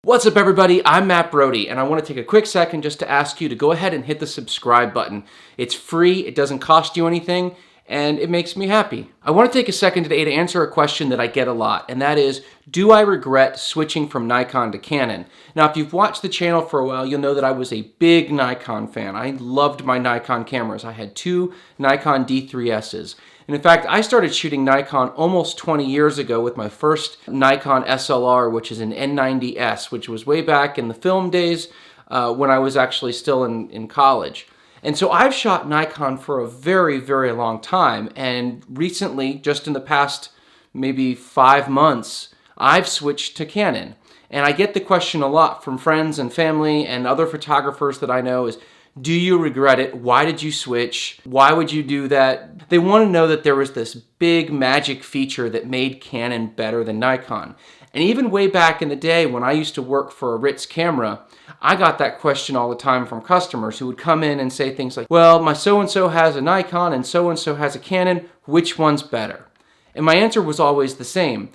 What's up everybody, I'm Matt Brody and I want to take a quick second just to ask you to go ahead and hit the subscribe button. It's free, it doesn't cost you anything, and it makes me happy. I want to take a second today to answer a question that I get a lot, and that is, do I regret switching from Nikon to Canon? Now if you've watched the channel for a while, you'll know that I was a big Nikon fan. I loved my Nikon cameras. I had two Nikon D3Ss. And in fact, I started shooting Nikon almost 20 years ago with my first Nikon SLR, which is an N90S, which was way back in the film days when I was actually still in college. And so I've shot Nikon for a very, very long time. And recently, just in the past maybe 5 months, I've switched to Canon. And I get the question a lot from friends and family and other photographers that I know is, do you regret it? Why did you switch? Why would you do that? They want to know that there was this big magic feature that made Canon better than Nikon. And even way back in the day when I used to work for a Ritz camera, I got that question all the time from customers who would come in and say things like, well, my so-and-so has a Nikon and so-and-so has a Canon, which one's better? And my answer was always the same.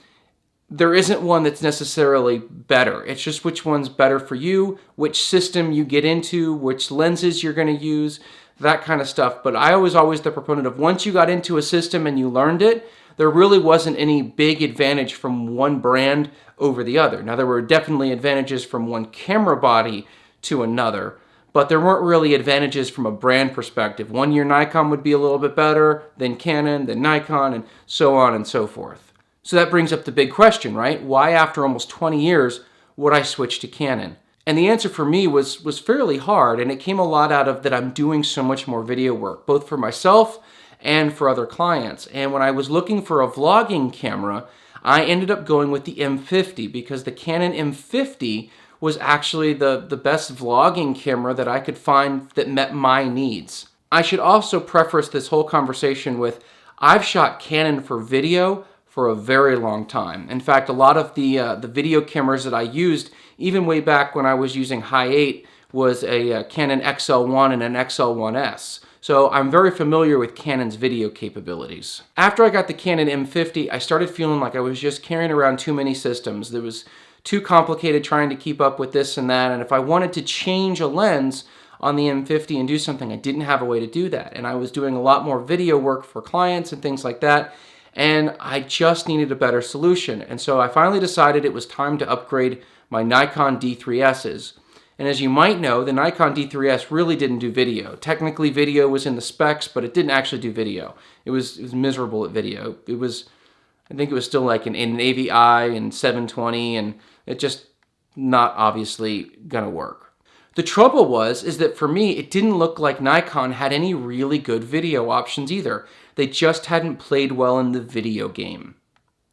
There isn't one that's necessarily better. It's just which one's better for you, which system you get into, which lenses you're going to use, that kind of stuff. But I was always the proponent of once you got into a system and you learned it, there really wasn't any big advantage from one brand over the other. Now, there were definitely advantages from one camera body to another, but there weren't really advantages from a brand perspective. One year Nikon would be a little bit better than Canon, then Nikon, and so on and so forth. So that brings up the big question, right? Why after almost 20 years would I switch to Canon? And the answer for me was fairly hard, and it came a lot out of that I'm doing so much more video work, both for myself and for other clients. And when I was looking for a vlogging camera, I ended up going with the M50 because the Canon M50 was actually the best vlogging camera that I could find that met my needs. I should also preface this whole conversation with, I've shot Canon for video for a very long time. In fact, a lot of the video cameras that I used, even way back when I was using Hi8, was a Canon XL1 and an XL1S. So I'm very familiar with Canon's video capabilities. After I got the Canon M50, I started feeling like I was just carrying around too many systems. There was too complicated trying to keep up with this and that, and if I wanted to change a lens on the M50 and do something, I didn't have a way to do that. And I was doing a lot more video work for clients and things like that, and I just needed a better solution. And so I finally decided it was time to upgrade my Nikon D3Ss. And as you might know, the Nikon D3S really didn't do video. Technically, video was in the specs, but it didn't actually do video. It was miserable at video. I think it was still like an AVI and 720, and it just not obviously gonna work. The trouble is that for me, it didn't look like Nikon had any really good video options either. They just hadn't played well in the video game.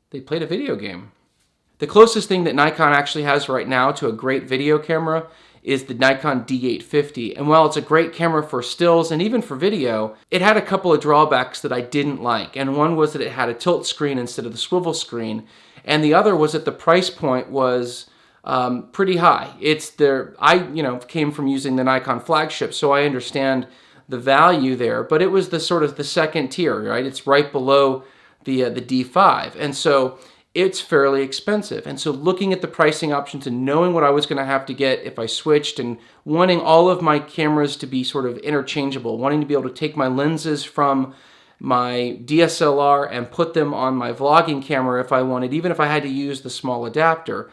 They played a video game. The closest thing that Nikon actually has right now to a great video camera is the Nikon D850. And while it's a great camera for stills and even for video, it had a couple of drawbacks that I didn't like. And one was that it had a tilt screen instead of the swivel screen. And the other was that the price point was pretty high. I came from using the Nikon flagship, so I understand the value there, but it was the sort of the second tier, right? It's right below the D5, and so it's fairly expensive. And so looking at the pricing options and knowing what I was going to have to get if I switched, and wanting all of my cameras to be sort of interchangeable, wanting to be able to take my lenses from my DSLR and put them on my vlogging camera if I wanted, even if I had to use the small adapter,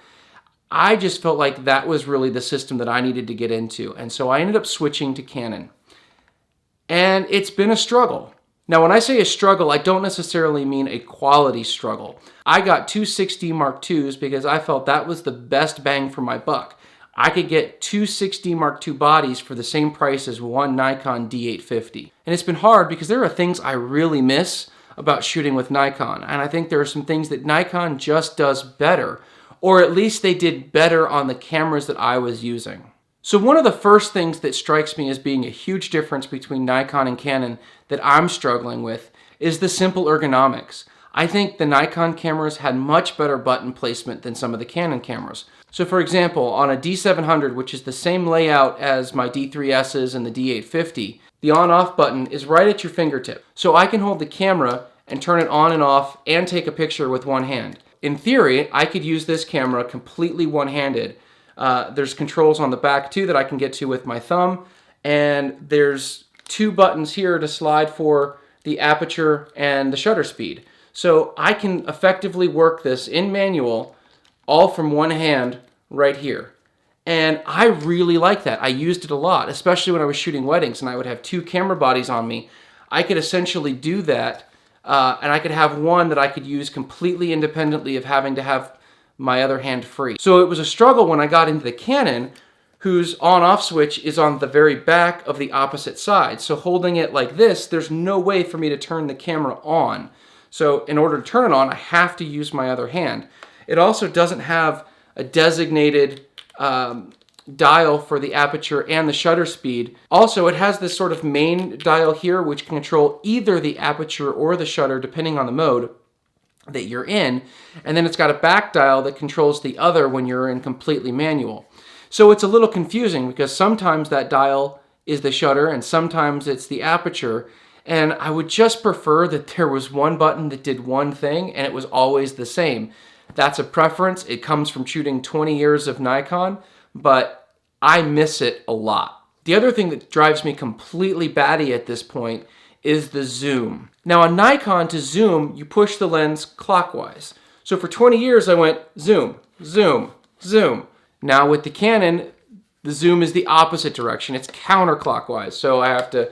I just felt like that was really the system that I needed to get into. And so I ended up switching to Canon. And it's been a struggle. Now, when I say a struggle, I don't necessarily mean a quality struggle. I got two 6D Mark IIs because I felt that was the best bang for my buck. I could get two 6D Mark II bodies for the same price as one Nikon D850. And it's been hard because there are things I really miss about shooting with Nikon. And I think there are some things that Nikon just does better, or at least they did better on the cameras that I was using. So one of the first things that strikes me as being a huge difference between Nikon and Canon that I'm struggling with is the simple ergonomics. I think the Nikon cameras had much better button placement than some of the Canon cameras. So for example, on a D700, which is the same layout as my D3Ss and the D850, the on-off button is right at your fingertip. So I can hold the camera and turn it on and off and take a picture with one hand. In theory, I could use this camera completely one-handed, There's controls on the back too that I can get to with my thumb, and there's 2 buttons here to slide for the aperture and the shutter speed. So I can effectively work this in manual all from one hand right here. And I really like that. I used it a lot, especially when I was shooting weddings and I would have 2 camera bodies on me. I could essentially do that, and I could have one that I could use completely independently of having to have my other hand free. So it was a struggle when I got into the Canon, whose on-off switch is on the very back of the opposite side. So holding it like this, there's no way for me to turn the camera on. So in order to turn it on, I have to use my other hand. It also doesn't have a designated dial for the aperture and the shutter speed. Also, it has this sort of main dial here, which can control either the aperture or the shutter, depending on the mode that you're in. And then it's got a back dial that controls the other when you're in completely manual. So it's a little confusing because sometimes that dial is the shutter and sometimes it's the aperture. And I would just prefer that there was one button that did one thing and it was always the same. That's a preference. It comes from shooting 20 years of Nikon, but I miss it a lot. The other thing that drives me completely batty at this point is the zoom. Now on Nikon, to zoom, you push the lens clockwise. So for 20 years I went zoom, zoom, zoom. Now with the Canon, the zoom is the opposite direction. It's counterclockwise. So I have to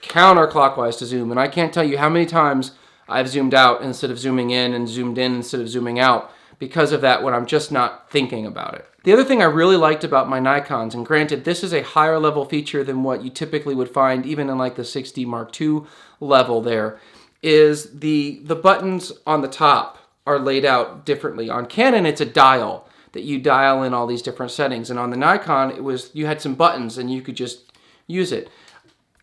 counterclockwise to zoom. And I can't tell you how many times I've zoomed out instead of zooming in and zoomed in instead of zooming out because of that when I'm just not thinking about it. The other thing I really liked about my Nikons, and granted this is a higher level feature than what you typically would find even in like the 6D Mark II level there, is the buttons on the top are laid out differently. On Canon it's a dial that you dial in all these different settings, and on the Nikon it was you had some buttons and you could just use it.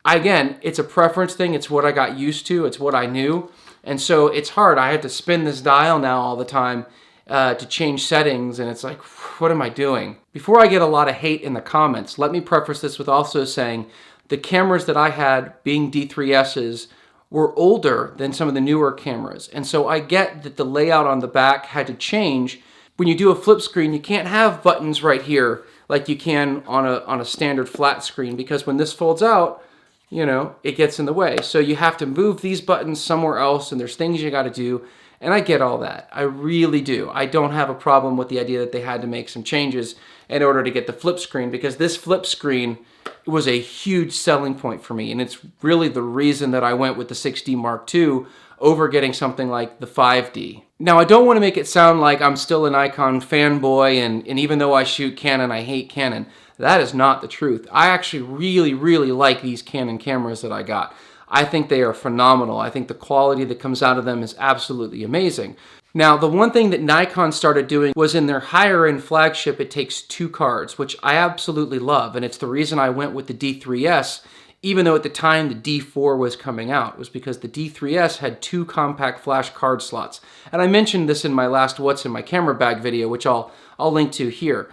Again, it's a preference thing. It's what I got used to. It's what I knew. And so it's hard. I have to spin this dial now all the time to change settings, and it's like, what am I doing? Before I get a lot of hate in the comments, let me preface this with also saying the cameras that I had, being D3Ss, were older than some of the newer cameras. And so I get that the layout on the back had to change. When you do a flip screen, you can't have buttons right here like you can on a standard flat screen, because when this folds out, you know, it gets in the way. So you have to move these buttons somewhere else, and there's things you got to do. And I get all that. I really do. I don't have a problem with the idea that they had to make some changes in order to get the flip screen, because this flip screen was a huge selling point for me. And it's really the reason that I went with the 6D Mark II over getting something like the 5D. Now, I don't want to make it sound like I'm still a Nikon fanboy, and even though I shoot Canon, I hate Canon. That is not the truth. I actually really, really like these Canon cameras that I got. I think they are phenomenal. I think the quality that comes out of them is absolutely amazing. Now, the one thing that Nikon started doing was in their higher end flagship, it takes 2 cards, which I absolutely love. And it's the reason I went with the D3S, even though at the time the D4 was coming out. It was because the D3S had 2 compact flash card slots. And I mentioned this in my last What's in My Camera Bag video, which I'll link to here.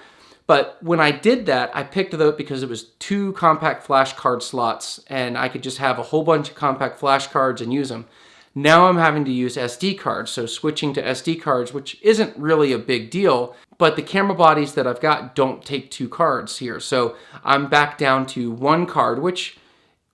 But when I did that, I picked it up because it was 2 compact flash card slots and I could just have a whole bunch of compact flash cards and use them. Now I'm having to use SD cards, so switching to SD cards, which isn't really a big deal, but the camera bodies that I've got don't take 2 cards here. So I'm back down to 1 card, which,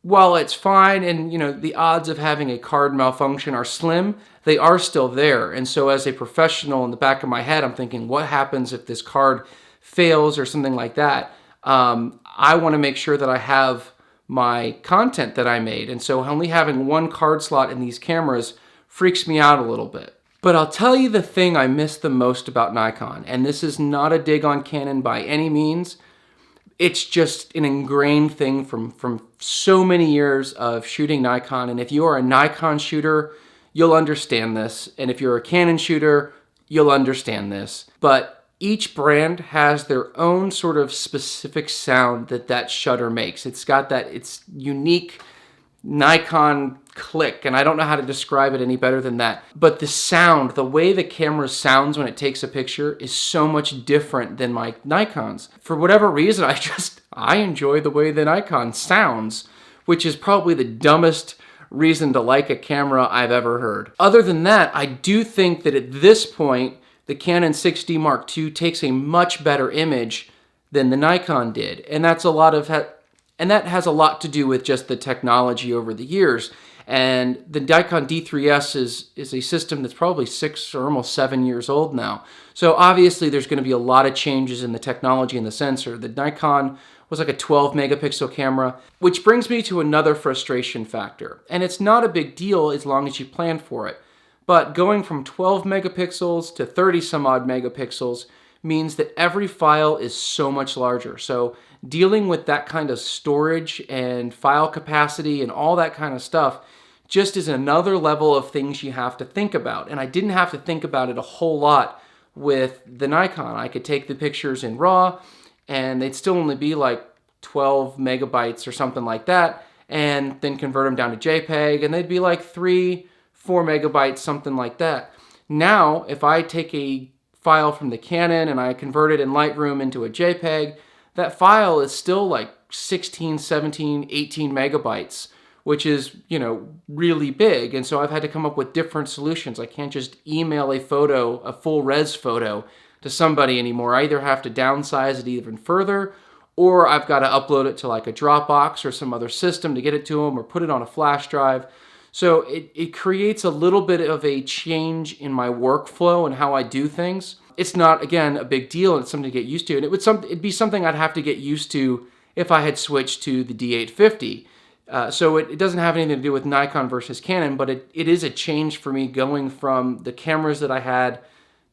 while it's fine and you know the odds of having a card malfunction are slim, they are still there. And so as a professional, in the back of my head, I'm thinking, what happens if this card fails or something like that? I want to make sure that I have my content that I made. And so only having 1 card slot in these cameras freaks me out a little bit. But I'll tell you the thing I miss the most about Nikon, and this is not a dig on Canon by any means. It's just an ingrained thing from so many years of shooting Nikon. And if you are a Nikon shooter, you'll understand this. And if you're a Canon shooter, you'll understand this. But each brand has their own sort of specific sound that shutter makes. It's got that, it's unique Nikon click, and I don't know how to describe it any better than that. But the sound, the way the camera sounds when it takes a picture is so much different than my Nikon's. For whatever reason, I enjoy the way the Nikon sounds, which is probably the dumbest reason to like a camera I've ever heard. Other than that, I do think that at this point, the Canon 6D Mark II takes a much better image than the Nikon did. And that's a lot of and that has a lot to do with just the technology over the years. And the Nikon D3S is a system that's probably 6 or almost 7 years old now. So obviously there's going to be a lot of changes in the technology and the sensor. The Nikon was like a 12 megapixel camera, which brings me to another frustration factor. And it's not a big deal as long as you plan for it. But going from 12 megapixels to 30 some odd megapixels means that every file is so much larger. So dealing with that kind of storage and file capacity and all that kind of stuff just is another level of things you have to think about. And I didn't have to think about it a whole lot with the Nikon. I could take the pictures in RAW and they'd still only be like 12 megabytes or something like that, and then convert them down to JPEG and they'd be like 3-4 megabytes, something like that. Now, if I take a file from the Canon and I convert it in Lightroom into a JPEG, that file is still like 16, 17, 18 megabytes, which is, really big. And so I've had to come up with different solutions. I can't just email a photo, a full res photo, to somebody anymore. I either have to downsize it even further, or I've got to upload it to like a Dropbox or some other system to get it to them, or put it on a flash drive. So it creates a little bit of a change in my workflow and how I do things. It's not, again, a big deal. It's something to get used to. And it'd be something I'd have to get used to if I had switched to the D850. So it doesn't have anything to do with Nikon versus Canon, but it is a change for me going from the cameras that I had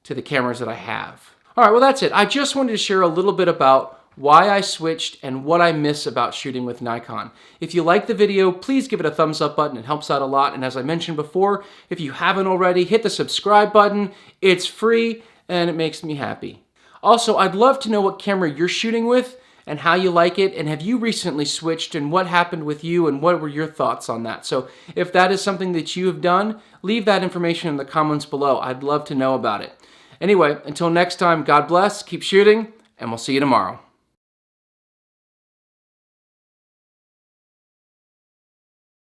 to the cameras that I have. All right, well, that's it. I just wanted to share a little bit about why I switched and what I miss about shooting with Nikon. If you like the video, please give it a thumbs up button. It helps out a lot. And as I mentioned before, if you haven't already, hit the subscribe button. It's free and it makes me happy. Also, I'd love to know what camera you're shooting with and how you like it, and have you recently switched and what happened with you and what were your thoughts on that. So if that is something that you have done, leave that information in the comments below. I'd love to know about it. Anyway, until next time, God bless, keep shooting, and we'll see you tomorrow.